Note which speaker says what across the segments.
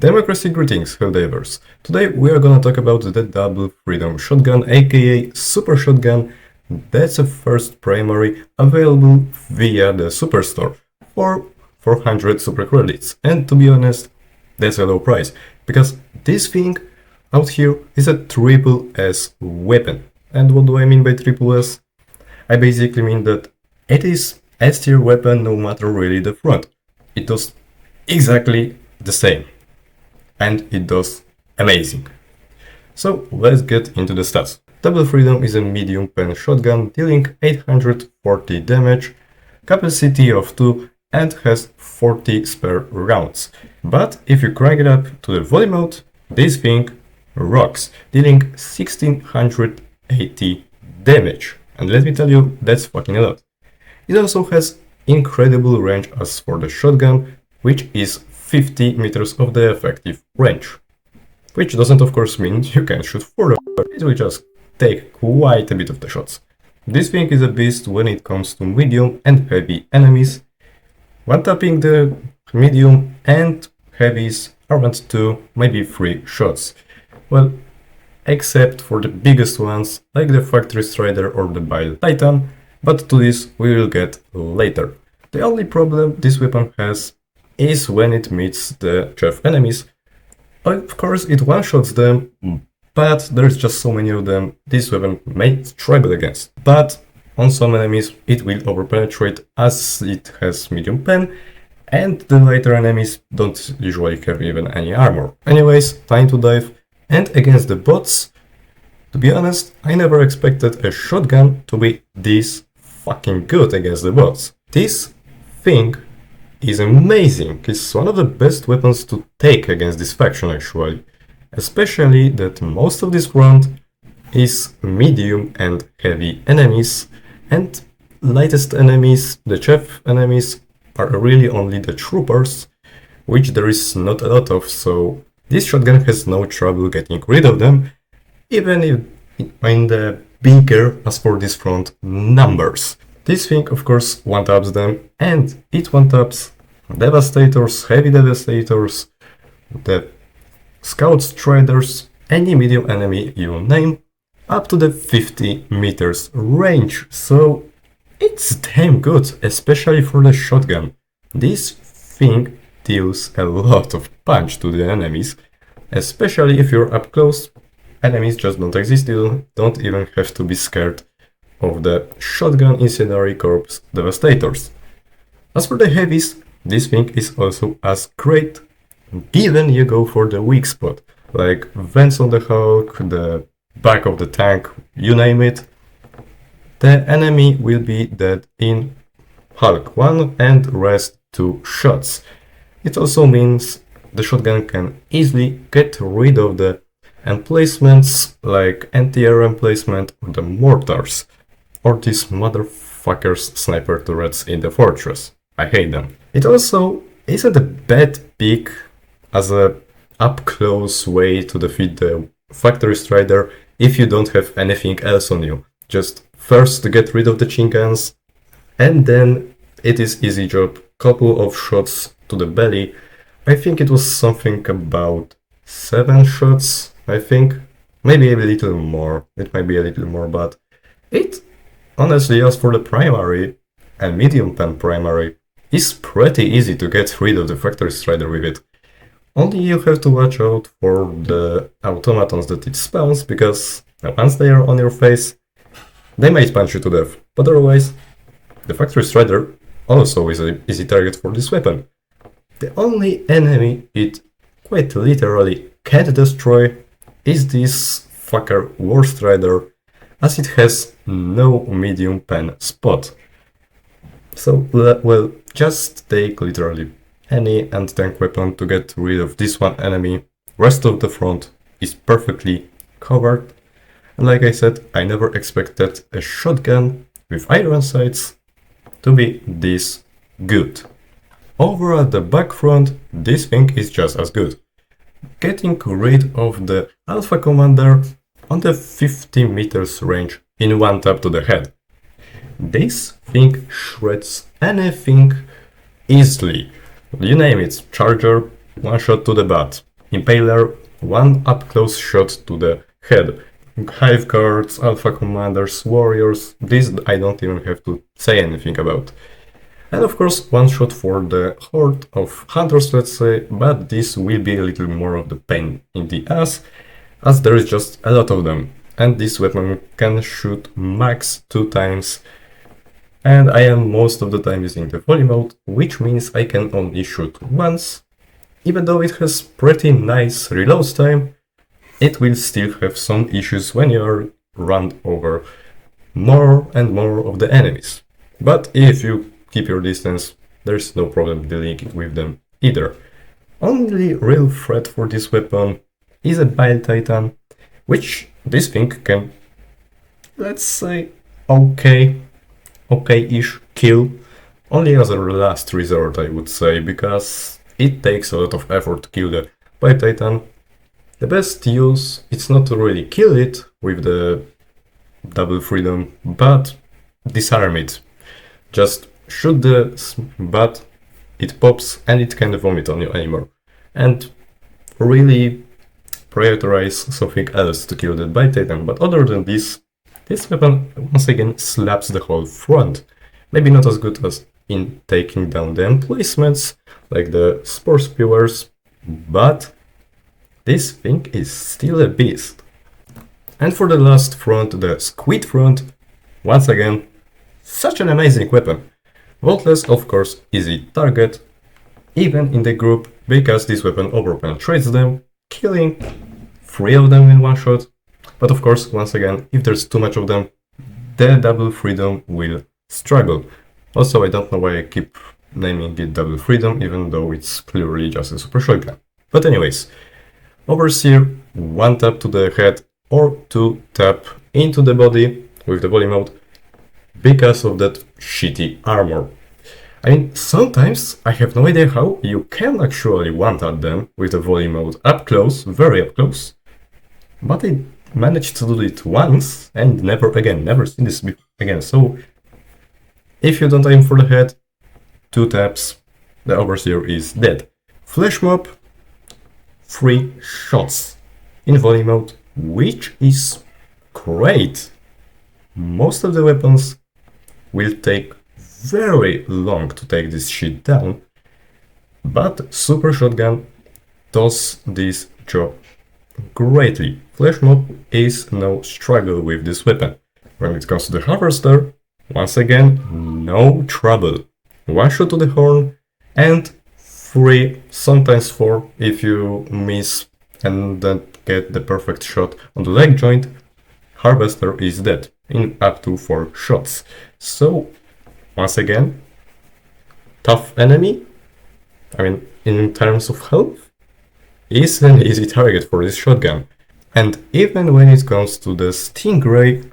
Speaker 1: Democracy greetings, Helldivers. Today we are gonna talk about the Double Freedom shotgun, aka Super Shotgun. That's a first primary available via the Superstore for 400 super credits. And to be honest, that's a low price, because this thing out here is a triple S weapon. And what do I mean by triple S? I basically mean that it is S tier weapon no matter really the front. It does exactly the same. And it does amazing. So let's get into the stats. Double Freedom is a medium pen shotgun dealing 840 damage, capacity of 2 and has 40 spare rounds. But if you crank it up to the volley mode, this thing rocks, dealing 1680 damage. And let me tell you, that's fucking a lot. It also has incredible range as for the shotgun, which is 50 meters of the effective range. Which doesn't of course mean you can shoot further, it will just take quite a bit of the shots. This thing is a beast when it comes to medium and heavy enemies. One tapping the medium and heavies around 2, maybe 3 shots. Well, except for the biggest ones like the Factory Strider or the Bile Titan, but to this we will get later. The only problem this weapon has is when it meets the chef enemies. Of course it one-shots them, but there's just so many of them this weapon may struggle against. But on some enemies it will overpenetrate as it has medium pen, and the lighter enemies don't usually have even any armor. Anyways, time to dive. And against the bots, to be honest, I never expected a shotgun to be this fucking good against the bots. This thing is amazing. It's one of the best weapons to take against this faction actually. Especially that most of this front is medium and heavy enemies, and lightest enemies, the chef enemies, are really only the troopers, which there is not a lot of, so this shotgun has no trouble getting rid of them, even if in the bigger as for this front numbers. This thing of course one-taps them, and it one-taps Devastators, Heavy Devastators, the Scout Striders, any medium enemy you name, up to the 50 meters range, so it's damn good, especially for the shotgun. This thing deals a lot of punch to the enemies, especially if you're up close. Enemies just don't exist, you don't even have to be scared of the shotgun incendiary corpse devastators. As for the heavies, this thing is also as great, even you go for the weak spot, like vents on the Hulk, the back of the tank, you name it. The enemy will be dead in Hulk 1 and rest 2 shots. It also means the shotgun can easily get rid of the emplacements like anti-air emplacement or the mortars, or these motherfuckers sniper turrets in the fortress. I hate them. It also isn't a bad pick as a up-close way to defeat the Factory Strider if you don't have anything else on you. Just first to get rid of the chinkans, and then it is easy job. Couple of shots to the belly. I think it was something about 7 shots, I think. Maybe a little more. It might be a little more, but it honestly, as for the primary and medium pen primary, is pretty easy to get rid of the Factory Strider with it. Only you have to watch out for the automatons that it spawns, because once they are on your face, they might punch you to death. But otherwise, the Factory Strider also is an easy target for this weapon. The only enemy it quite literally can't destroy is this fucker War Strider, as it has no medium pen spot. So, well, just take literally any anti-tank weapon to get rid of this one enemy. Rest of the front is perfectly covered. And like I said, I never expected a shotgun with iron sights to be this good. Over at the back front, this thing is just as good. Getting rid of the Alpha Commander on the 50 meters range in one tap to the head. This thing shreds anything easily. You name it, charger, one shot to the butt. Impaler, one up-close shot to the head. Hive guards, alpha commanders, warriors, this I don't even have to say anything about. And of course, one shot for the horde of hunters, let's say, but this will be a little more of the pain in the ass, as there is just a lot of them. And this weapon can shoot max 2 times, and I am most of the time using the volley mode, which means I can only shoot once. Even though it has pretty nice reload time, it will still have some issues when you are run over more and more of the enemies. But if you keep your distance, there's no problem dealing with them either. Only real threat for this weapon is a Bile Titan, which this thing can, let's say, okay-ish kill, only as a last resort I would say, because it takes a lot of effort to kill the Bile Titan. The best use, it's not to really kill it with the Double Freedom, but disarm it. Just shoot the butt, it pops and it can't vomit on you anymore. And really prioritize something else to kill that Bile Titan, but other than this weapon once again slaps the whole front. Maybe not as good as in taking down the emplacements, like the Spore Spewers, but this thing is still a beast. And for the last front, the Squid front, once again, such an amazing weapon. Vaultless, of course, easy target, even in the group, because this weapon overpenetrates them, killing 3 of them in one shot. But of course, once again, if there's too much of them, the Double Freedom will struggle. Also, I don't know why I keep naming it Double Freedom, even though it's clearly just a super shotgun. But anyways, Overseer, 1 tap to the head or 2 tap into the body with the volley mode because of that shitty armor. I mean, sometimes I have no idea how you can actually 1 tap them with the volley mode up close, very up close, but I managed to do it once and never again, never seen this again. So if you don't aim for the head, 2 taps, the Overseer is dead. Flash Mob, 3 shots in volley mode, which is great. Most of the weapons will take very long to take this shit down, but Super Shotgun does this job greatly. Flash Mob is no struggle with this weapon. When it comes to the Harvester, once again, no trouble. 1 shot to the horn and 3, sometimes 4 if you miss and then get the perfect shot on the leg joint. Harvester is dead in up to 4 shots. So, once again, tough enemy, I mean, in terms of health, is an easy target for this shotgun. And even when it comes to the Stingray,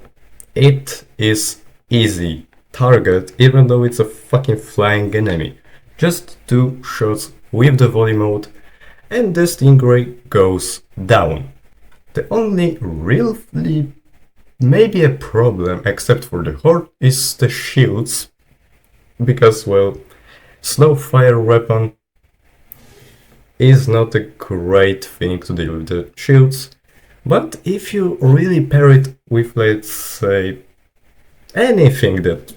Speaker 1: it is easy target, even though it's a fucking flying enemy. Just 2 shots with the volley mode and the Stingray goes down. The only really maybe a problem, except for the horde, is the shields, because, well, slow fire weapon is not a great thing to deal with the shields, but if you really pair it with, let's say, anything that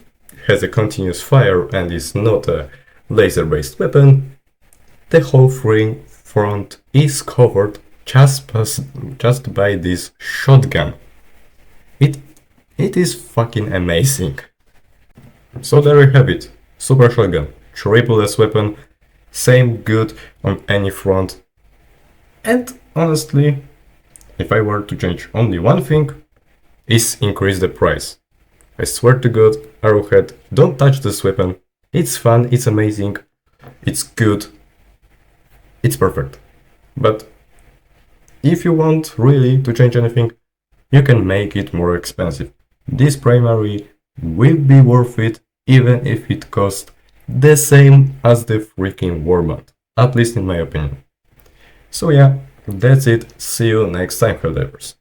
Speaker 1: has a continuous fire and is not a laser-based weapon, the whole front is covered just by this shotgun. It is fucking amazing. So there you have it. Super Shotgun, triple S weapon, same good on any front. And honestly, if I were to change only one thing, is increase the price. I swear to God, Arrowhead, don't touch this weapon. It's fun, it's amazing, it's good, it's perfect. But if you want really to change anything, you can make it more expensive. This primary will be worth it even if it costs the same as the freaking Warband, at least in my opinion. So yeah, that's it. See you next time, Helldivers.